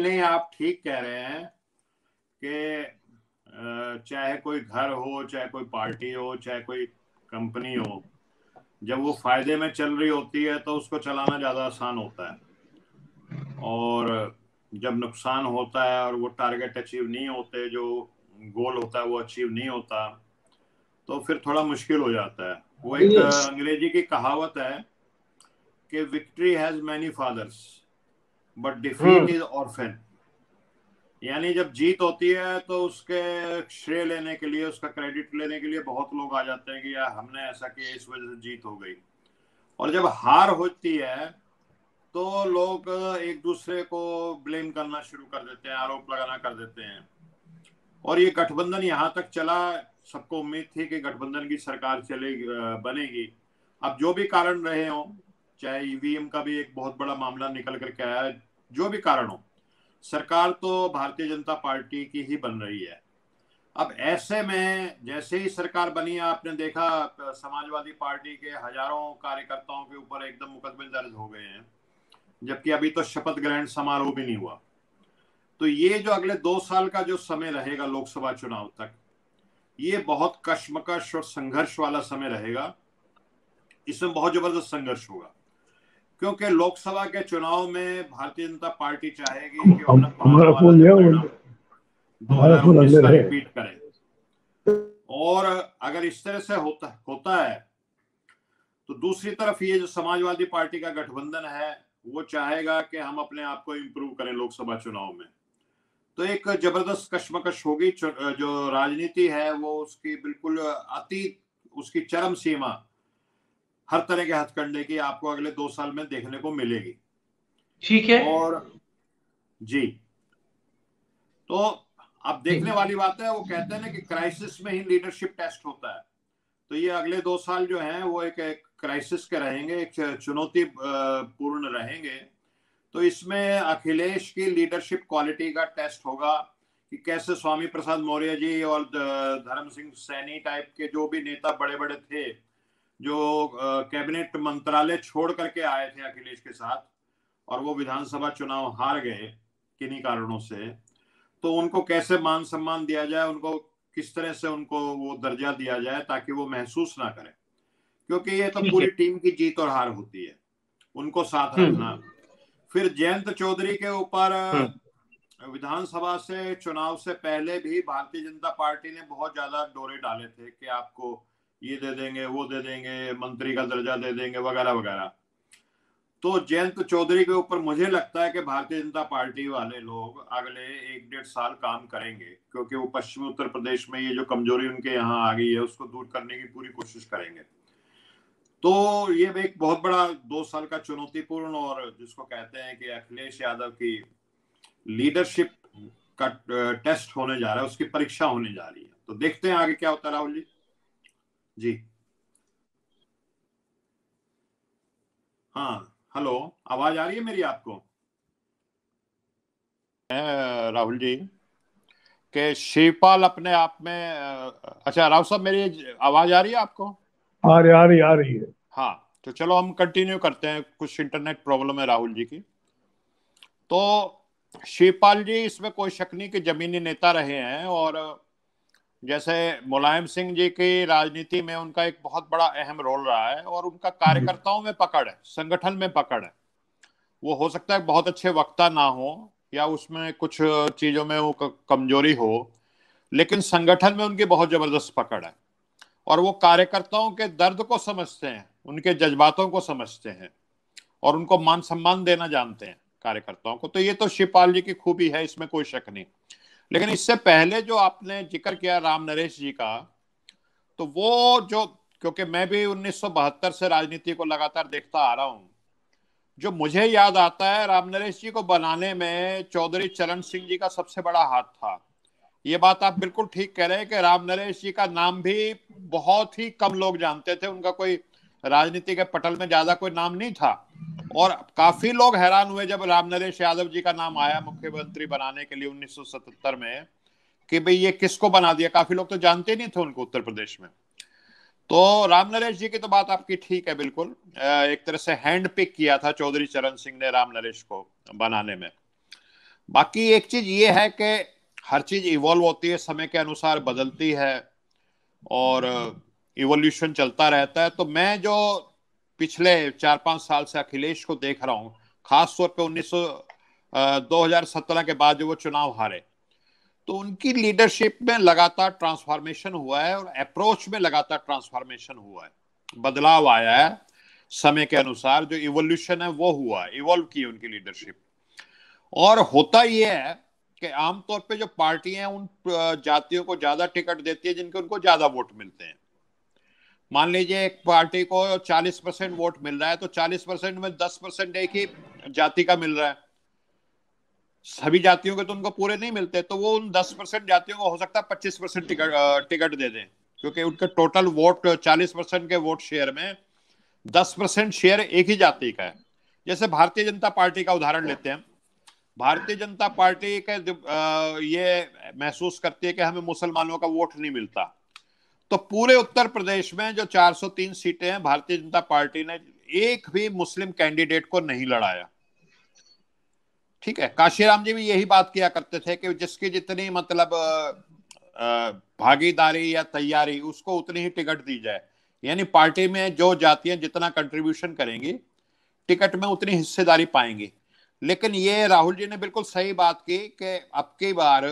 नहीं, आप ठीक कह रहे हैं कि चाहे कोई घर हो, चाहे कोई पार्टी हो, चाहे कोई कंपनी हो, जब वो फायदे में चल रही होती है तो उसको चलाना ज्यादा आसान होता है, और जब नुकसान होता है और वो टारगेट अचीव नहीं होते, जो गोल होता है वो अचीव नहीं होता, तो फिर थोड़ा मुश्किल हो जाता है। वो एक अंग्रेजी की कहावत है कि victory has many fathers but defeat is orphan. यानी जब जीत होती है तो उसके श्रेय लेने के लिए, उसका क्रेडिट लेने के लिए बहुत लोग आ जाते हैं कि यार हमने ऐसा किया, इस वजह से जीत हो गई। और जब हार होती है तो लोग एक दूसरे को ब्लेम करना शुरू कर देते हैं, आरोप लगाना कर देते हैं। और ये गठबंधन यहाँ तक चला, सबको उम्मीद थी कि गठबंधन की सरकार चलेगी, बनेगी। अब जो भी कारण रहे हों, चाहे ईवीएम का भी एक बहुत बड़ा मामला निकल करके आया है, जो भी कारण हो, सरकार तो भारतीय जनता पार्टी की ही बन रही है। अब ऐसे में जैसे ही सरकार बनी, आपने देखा समाजवादी पार्टी के हजारों कार्यकर्ताओं के ऊपर एकदम मुकदमे दर्ज हो गए हैं, जबकि अभी तो शपथ ग्रहण समारोह भी नहीं हुआ। तो ये जो अगले 2 साल का जो समय रहेगा लोकसभा चुनाव तक, ये बहुत कश्मकश और संघर्ष वाला समय रहेगा। इसमें बहुत जबरदस्त संघर्ष होगा, क्योंकि लोकसभा के चुनाव में भारतीय जनता पार्टी चाहेगी कि वो अपना पुराना वाला जो परिणाम 2019 का रिपीट करें। और अगर इस तरह से होता है तो दूसरी तरफ ये जो समाजवादी पार्टी का गठबंधन है, वो चाहेगा कि हम अपने आप को इम्प्रूव करें लोकसभा चुनाव में। तो एक जबरदस्त कश्मकश होगी। जो राजनीति है वो उसकी बिल्कुल उसकी चरम सीमा, हर तरह के हथकंडे की आपको अगले 2 साल में देखने को मिलेगी। ठीक है। और जी, तो अब देखने वाली बात है, वो कहते हैं ना कि क्राइसिस में ही लीडरशिप टेस्ट होता है। तो ये अगले 2 साल जो हैं वो एक क्राइसिस के रहेंगे, एक चुनौती पूर्ण रहेंगे। तो इसमें अखिलेश की लीडरशिप क्वालिटी का टेस्ट होगा कि कैसे स्वामी प्रसाद मौर्य जी और धर्म सिंह सैनी टाइप के जो भी नेता बड़े बड़े थे, जो कैबिनेट मंत्रालय छोड़ करके आए थे अखिलेश के साथ, और वो विधानसभा चुनाव हार गए किन्हीं कारणों से, तो उनको कैसे मान सम्मान दिया जाए, उनको किस तरह से उनको वो दर्जा दिया जाए ताकि वो महसूस ना करें, क्योंकि ये तो पूरी टीम की जीत और हार होती है, उनको साथ रखना। फिर जयंत चौधरी के ऊपर विधानसभा से चुनाव से पहले भी भारतीय जनता पार्टी ने बहुत ज्यादा डोरे डाले थे कि आपको ये दे देंगे, वो दे देंगे, मंत्री का दर्जा दे देंगे, वगैरह वगैरह। तो जयंत चौधरी के ऊपर मुझे लगता है कि भारतीय जनता पार्टी वाले लोग अगले 1-1.5 साल काम करेंगे, क्योंकि वो पश्चिमी उत्तर प्रदेश में ये जो कमजोरी उनके यहाँ आ गई है उसको दूर करने की पूरी कोशिश करेंगे। तो ये एक बहुत बड़ा 2 साल का चुनौतीपूर्ण, और जिसको कहते हैं कि अखिलेश यादव की लीडरशिप का टेस्ट होने जा रहा है, उसकी परीक्षा होने जा रही है। तो देखते हैं आगे क्या होता है। राहुल जी, जी हाँ, हेलो, आवाज आ रही है मेरी आपको? राहुल जी के शिवपाल अपने आप में अच्छा राव साहब, मेरी आवाज आ रही है आपको? आ रही है। हाँ, तो चलो हम कंटिन्यू करते हैं, कुछ इंटरनेट प्रॉब्लम है राहुल जी की। तो शिवपाल जी, इसमें कोई शक नहीं कि जमीनी नेता रहे हैं, और जैसे मुलायम सिंह जी की राजनीति में उनका एक बहुत बड़ा अहम रोल रहा है, और उनका कार्यकर्ताओं में पकड़ है, संगठन में पकड़ है। वो हो सकता है बहुत अच्छे वक्ता ना हो, या उसमें कुछ चीजों में वो कमजोरी हो, लेकिन संगठन में उनकी बहुत जबरदस्त पकड़ है, और वो कार्यकर्ताओं के दर्द को समझते हैं, उनके जज्बातों को समझते हैं, और उनको मान सम्मान देना जानते हैं कार्यकर्ताओं को। तो ये तो शिवपाल जी की खूबी है, इसमें कोई शक नहीं। लेकिन इससे पहले जो आपने जिक्र किया राम नरेश जी का, तो वो जो, क्योंकि मैं भी 1972 से राजनीति को लगातार देखता आ रहा हूं, जो मुझे याद आता है, राम नरेश जी को बनाने में चौधरी चरण सिंह जी का सबसे बड़ा हाथ था। ये बात आप बिल्कुल ठीक कह रहे हैं कि राम नरेश जी का नाम भी बहुत ही कम लोग जानते थे, उनका कोई राजनीति के पटल में ज्यादा कोई नाम नहीं था, और काफी लोग हैरान हुए जब राम नरेश यादव जी का नाम आया मुख्यमंत्री बनाने के लिए 1977 में, कि भाई ये किसको बना दिया। काफी लोग तो जानते नहीं थे उनको उत्तर प्रदेश में। तो राम नरेश जी की तो बात आपकी ठीक है बिल्कुल, एक तरह से हैंड पिक किया था चौधरी चरण सिंह ने राम नरेश को बनाने में। बाकी एक चीज ये है कि हर चीज इवॉल्व होती है, समय के अनुसार बदलती है और इवोल्यूशन चलता रहता है। तो मैं जो पिछले 4-5 साल से अखिलेश को देख रहा हूं, खास तौर पे 2017 के बाद जो वो चुनाव हारे, तो उनकी लीडरशिप में लगातार ट्रांसफॉर्मेशन हुआ है और अप्रोच में लगातार ट्रांसफॉर्मेशन हुआ है, बदलाव आया है समय के अनुसार। जो इवोल्यूशन है वो हुआ है, इवॉल्व की उनकी लीडरशिप। और होता यह है कि आमतौर पे जो पार्टियां उन जातियों को ज्यादा टिकट देती है जिनके उनको ज्यादा वोट मिलते हैं। मान लीजिए एक पार्टी को 40% वोट मिल रहा है, तो 40% में 10% एक ही जाति का मिल रहा है, सभी जातियों के तो उनको पूरे नहीं मिलते, तो वो उन 10% जातियों को हो सकता है 25% टिकट दे दें, क्योंकि उनके टोटल वोट 40% के वोट शेयर में 10% शेयर एक ही जाति का है। जैसे भारतीय जनता पार्टी का उदाहरण लेते हैं। भारतीय जनता पार्टी के ये महसूस करती है कि हमें मुसलमानों का वोट नहीं मिलता, तो पूरे उत्तर प्रदेश में जो 403 सीटें हैं, भारतीय जनता पार्टी ने एक भी मुस्लिम कैंडिडेट को नहीं लड़ाया। ठीक है, काशीराम जी भी यही बात किया करते थे कि जिसकी जितनी मतलब भागीदारी या तैयारी, उसको उतनी ही टिकट दी जाए। यानी पार्टी में जो जातियां जितना कंट्रीब्यूशन करेंगी, टिकट में उतनी हिस्सेदारी पाएंगी। लेकिन ये राहुल जी ने बिल्कुल सही बात की कि अब की बार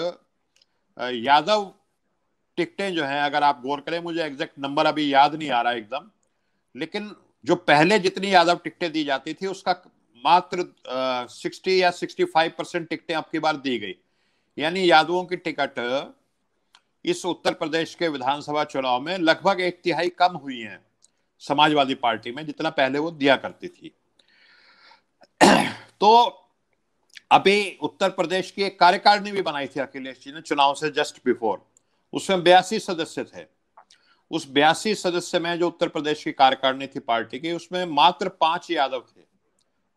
यादव टिकटें जो हैं, अगर आप गौर करें, मुझे एग्जैक्ट नंबर अभी याद नहीं आ रहा एकदम, लेकिन जो पहले जितनी यादव टिकटें दी जाती थी उसका मात्र 60 या 65% टिकटें अब की बार दी गई। यानी यादवों की टिकट इस उत्तर प्रदेश के विधानसभा चुनाव में लगभग 1/3 कम हुई हैं समाजवादी पार्टी में, जितना पहले वो दिया करती थी। तो अभी उत्तर प्रदेश की एक कार्यकारिणी भी बनाई थी अखिलेश जी ने चुनाव से जस्ट बिफोर, उसमें 82 सदस्य थे। उस 82 सदस्य में जो उत्तर प्रदेश की कार्यकारिणी थी पार्टी की, उसमें मात्र 5 यादव थे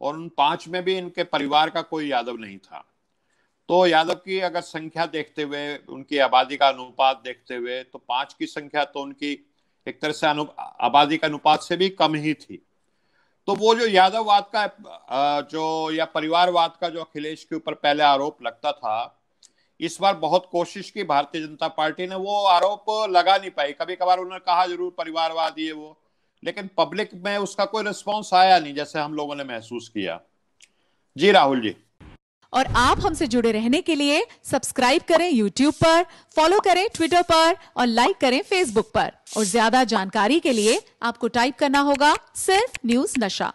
और उन 5 में भी इनके परिवार का कोई यादव नहीं था। तो यादव की अगर संख्या देखते हुए, उनकी आबादी का अनुपात देखते हुए, तो 5 की संख्या तो उनकी एक तरह से आबादी का अनुपात से भी कम ही थी। तो वो जो यादववाद का जो या परिवारवाद का जो अखिलेश के ऊपर पहले आरोप लगता था, इस बार बहुत कोशिश की भारतीय जनता पार्टी ने, वो आरोप लगा नहीं पाई। कभी कभार उन्होंने कहा जरूर परिवारवाद ये वो, लेकिन पब्लिक में उसका कोई रिस्पॉन्स आया नहीं जैसे हम लोगों ने महसूस किया। जी राहुल जी। और आप हमसे जुड़े रहने के लिए सब्सक्राइब करें YouTube पर, फॉलो करें Twitter पर और लाइक करें Facebook पर। और ज्यादा जानकारी के लिए आपको टाइप करना होगा सिर्फ न्यूज़ नशा।